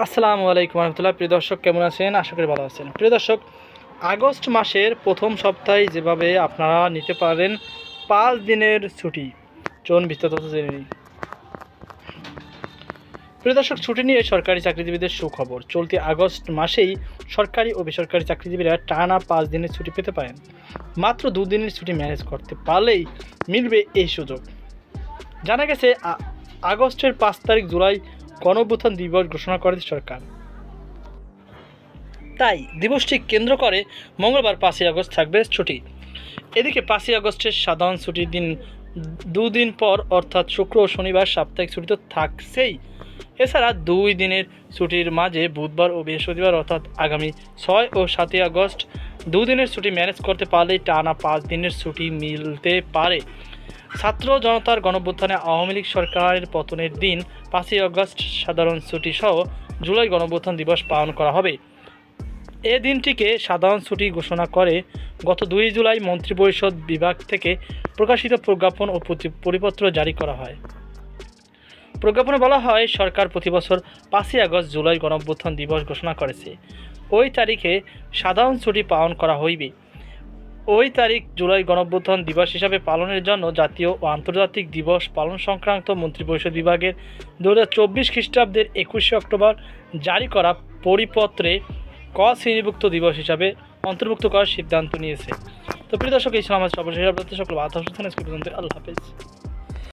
আসসালামু আলাইকুম রহমতুল্লাহ। প্রিয় দর্শক, কেমন আছেন? আশা করি ভালো আছেন। প্রিয় দর্শক, আগস্ট মাসের প্রথম সপ্তাহে যেভাবে আপনারা নিতে পারেন 5 দিনের ছুটি, চলুন বিস্তারিত জেনে নিই। প্রিয় দর্শক, ছুটি নিয়ে সরকারি চাকরিজীবীদের সুখবর। চলতি আগস্ট মাসেই সরকারি ও বেসরকারি চাকরিজীবীরা টানা 5 দিনের ছুটি পেতে পারেন। মাত্র 2 দিনের ছুটি ম্যানেজ করতে পারলেই মিলবে এই সুযোগ। জানা গেছে আগস্টের 5 তারিখ জুলাই গণঅভ্যুত্থান দিবস ঘোষণা করেছে সরকার। তাই দিবসটি কেন্দ্র করে মঙ্গলবার 5ই আগস্ট থাকবে ছুটি। এদিকে 5ই আগস্টের সাধারণ ছুটির দিন 2 দিন পর অর্থাৎ শুক্র ও শনিবার সাপ্তাহিক ছুটি তো থাকছেই। এছাড়া 2 দিনের ছুটির মাঝে বুধবার ও বৃহস্পতিবার অর্থাৎ আগামী 6 ও 7ই আগস্ট 2 দিনের ছুটি ম্যানেজ করতে পারলেই টানা 5 দিনের ছুটি মিলতে পারে। ছাত্র জনতার গণঅভ্যুত্থানে আওয়ামী লীগ সরকারের পতনের দিন 5ই আগস্ট সাধারণ ছুটি সহ জুলাই গণঅভ্যুত্থান দিবস পালন করা হবে। এ দিনটিকে সাধারণ ছুটি ঘোষণা করে গত 2 জুলাই মন্ত্রিপরিষদ বিভাগ থেকে প্রকাশিত প্রজ্ঞাপন ও পরিপত্র জারি করা হয়। প্রজ্ঞাপনে বলা হয়, সরকার প্রতি বছর 5ই আগস্ট জুলাই গণঅভ্যুত্থান দিবস ঘোষণা করেছে। ওই তারিখে সাধারণ ছুটি পালন করা হইবে। ওই তারিখ জুলাই গণঅভ্যুত্থান দিবস হিসাবে পালনের জন্য জাতীয় ও আন্তর্জাতিক দিবস পালন সংক্রান্ত মন্ত্রিপরিষদ বিভাগের 2024 খ্রিস্টাব্দের 21শে অক্টোবর জারি করা পরিপত্রে ক শ্রেণীভুক্ত দিবস হিসাবে অন্তর্ভুক্ত করার সিদ্ধান্ত নিয়েছে। তো প্রিয় দর্শক, এই ছিল আমার সর্বশেষ আপডেট। সকল বার্তা পর্যন্ত আল্লাহ হাফেজ।